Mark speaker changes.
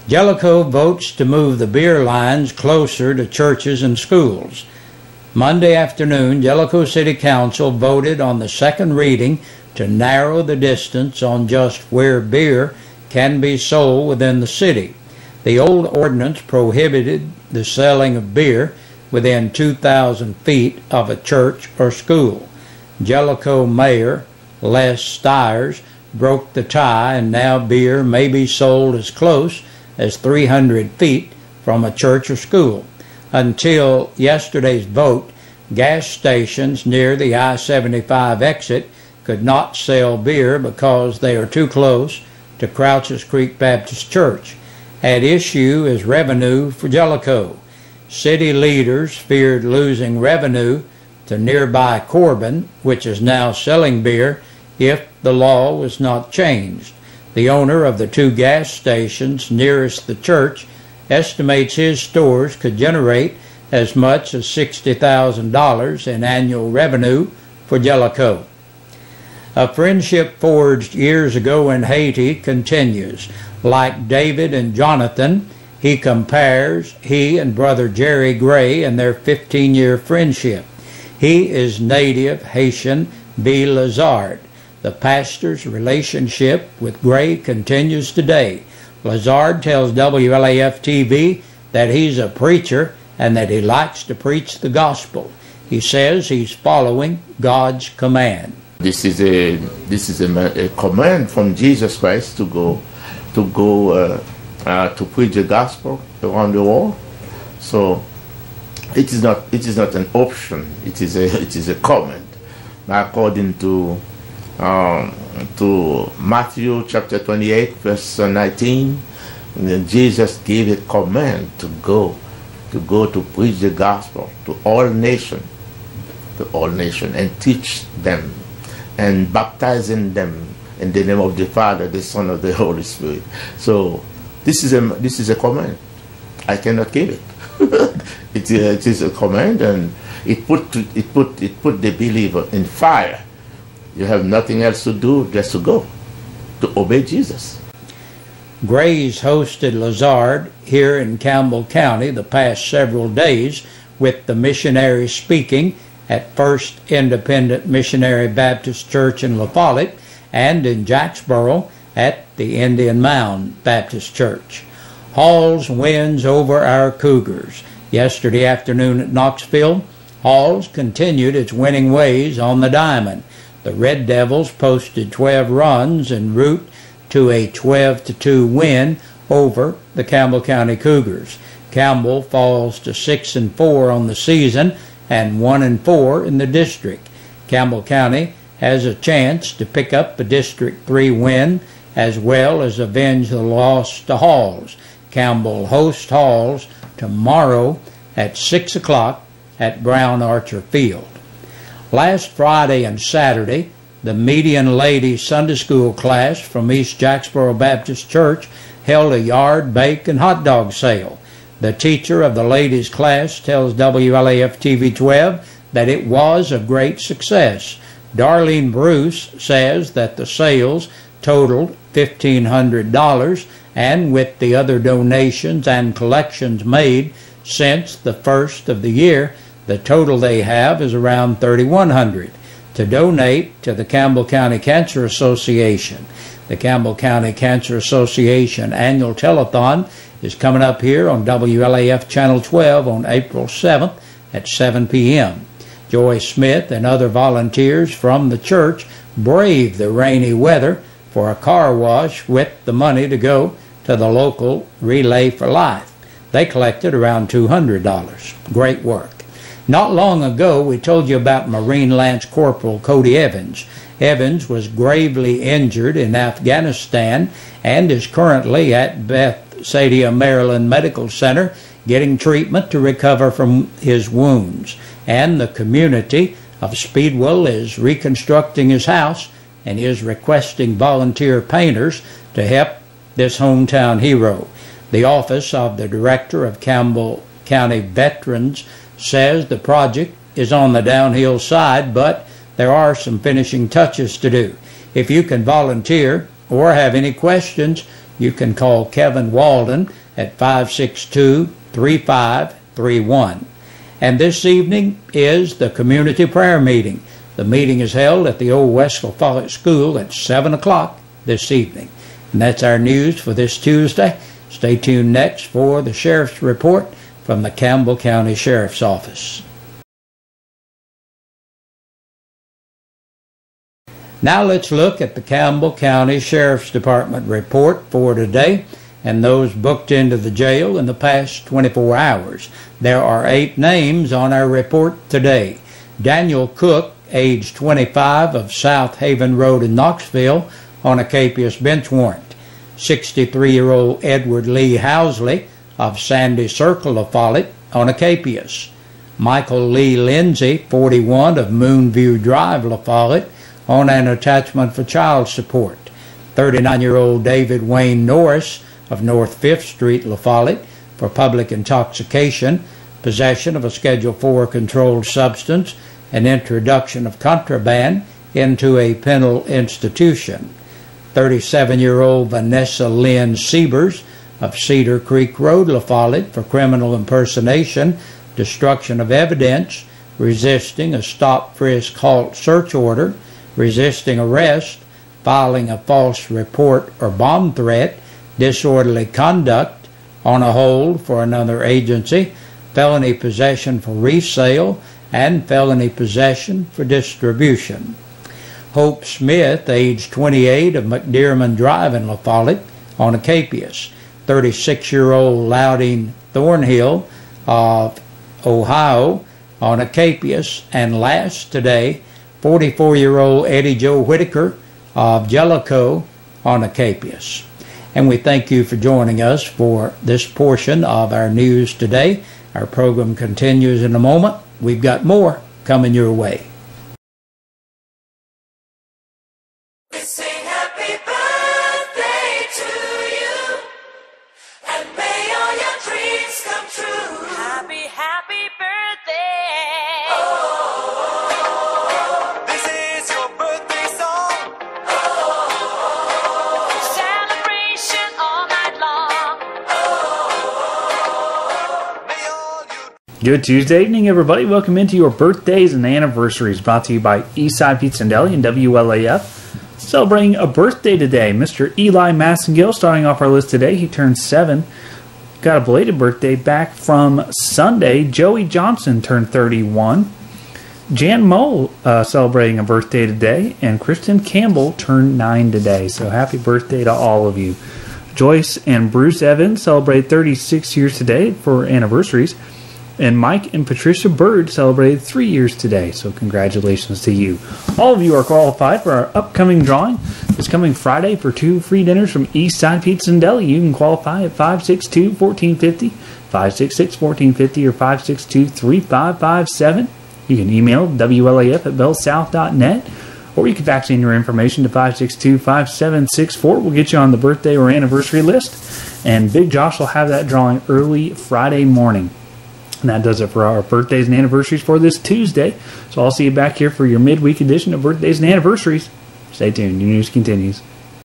Speaker 1: Jellicoe votes to move the beer lines closer to churches and schools. Monday afternoon, Jellicoe City Council voted on the second reading to narrow the distance on just where beer can be sold within the city. The old ordinance prohibited the selling of beer within 2,000 feet of a church or school. Jellicoe Mayor Les Stiers broke the tie, and now beer may be sold as close as 300 feet from a church or school. Until yesterday's vote, gas stations near the I-75 exit could not sell beer because they are too close to Crouches Creek Baptist Church. At issue is revenue for Jellicoe. City leaders feared losing revenue to nearby Corbin, which is now selling beer, if the law was not changed. The owner of the two gas stations nearest the church estimates his stores could generate as much as $60,000 in annual revenue for Jellicoe. A friendship forged years ago in Haiti continues. Like David and Jonathan, he compares he and brother Jerry Gray and their 15-year friendship. He is native Haitian B. Lazard. The pastor's relationship with Gray continues today. Lazard tells WLAF-TV that he's a preacher and that he likes to preach the gospel. He says he's following God's command.
Speaker 2: This is a command from Jesus Christ to go to preach the gospel around the world. So it is not an option. It is a command. According to Matthew chapter 28 verse 19, Jesus gave a command to go to preach the gospel to all nations, and teach them and baptizing them in the name of the Father, the Son, of the Holy Spirit. So this is a command. I cannot give it. It is a command, and it put the believer in fire. You have nothing else to do, just to go, to obey Jesus.
Speaker 1: Gray's hosted Lazard here in Campbell County the past several days, with the missionaries speaking at First Independent Missionary Baptist Church in La Follette and in Jacksboro at the Indian Mound Baptist Church. Halls wins over our Cougars. Yesterday afternoon at Knoxville, Halls continued its winning ways on the diamond. The Red Devils posted 12 runs en route to a 12-2 win over the Campbell County Cougars. Campbell falls to 6-4 on the season and 1-4 in the district. Campbell County has a chance to pick up a District 3 win as well as avenge the loss to Halls. Campbell hosts Halls tomorrow at 6 o'clock at Brown Archer Field. Last Friday and Saturday, the Median Ladies Sunday School class from East Jacksboro Baptist Church held a yard, bake, and hot dog sale. The teacher of the ladies class tells WLAF-TV 12 that it was a great success. Darlene Bruce says that the sales totaled $1,500, and with the other donations and collections made since the first of the year, the total they have is around $3,100 to donate to the Campbell County Cancer Association. The Campbell County Cancer Association annual telethon is coming up here on WLAF Channel 12 on April 7th at 7 p.m. Joy Smith and other volunteers from the church braved the rainy weather for a car wash with the money to go to the local Relay for Life. They collected around $200. Great work. Not long ago, we told you about Marine Lance Corporal Cody Evans. Evans was gravely injured in Afghanistan and is currently at Bethsaida, Maryland Medical Center getting treatment to recover from his wounds. And the community of Speedwell is reconstructing his house and is requesting volunteer painters to help this hometown hero. The Office of the Director of Campbell County Veterans says the project is on the downhill side, but there are some finishing touches to do. If you can volunteer, or have any questions, you can call Kevin Walden at 562-3531. And this evening is the community prayer meeting. The meeting is held at the Old Westcliff Follett School at 7 o'clock this evening. And that's our news for this Tuesday. Stay tuned next for the Sheriff's Report from the Campbell County Sheriff's Office. Now let's look at the Campbell County Sheriff's Department report for today and those booked into the jail in the past 24 hours. There are 8 names on our report today. Daniel Cook, age 25, of South Haven Road in Knoxville, on a capious bench warrant. 63-year-old Edward Lee Housley of Sandy Circle of Follett, on a capious. Michael Lee Lindsay, 41, of Moonview Drive, La Follette, on an attachment for child support. 39-year-old David Wayne Norris of North 5th Street, La Follette, for public intoxication, possession of a Schedule IV controlled substance, and introduction of contraband into a penal institution. 37-year-old Vanessa Lynn Siebers of Cedar Creek Road, La Follette, for criminal impersonation, destruction of evidence, resisting a stop, frisk, halt, search order, resisting arrest, filing a false report or bomb threat, disorderly conduct, on a hold for another agency, felony possession for resale, and felony possession for distribution. Hope Smith, age 28, of McDearman Drive in La Follette, on a capious. 36-year-old Louding Thornhill of Ohio, on a capious. And last today, 44-year-old Eddie Joe Whitaker of Jellicoe, on a capious. And we thank you for joining us for this portion of our news today. Our program continues in a moment. We've got more coming your way.
Speaker 3: We sing happy birthday to you, and may all your dreams come true. Happy, happy birthday. Oh, this is your birthday song. Oh, celebration all night long. Oh, may all you.
Speaker 4: Good Tuesday evening, everybody. Welcome into your birthdays and anniversaries, brought to you by Eastside Pizza and Deli and WLAF. Celebrating a birthday today, Mr. Eli Massengill starting off our list today. He turned 7. Got a belated birthday back from Sunday. Joey Johnson turned 31. Jan Moe celebrating a birthday today. And Kristen Campbell turned 9 today. So happy birthday to all of you. Joyce and Bruce Evans celebrate 36 years today for anniversaries. And Mike and Patricia Bird celebrated 3 years today, so congratulations to you. All of you are qualified for our upcoming drawing this coming Friday for 2 free dinners from Eastside Pizza and Deli. You can qualify at 562-1450, 566-1450, or 562-3557. You can email WLAF@bellsouth.net, or you can fax in your information to 562-5764. We'll get you on the birthday or anniversary list, and Big Josh will have that drawing early Friday morning. And that does it for our birthdays and anniversaries for this Tuesday. So I'll see you back here for your midweek edition of birthdays and anniversaries. Stay tuned. Your news continues.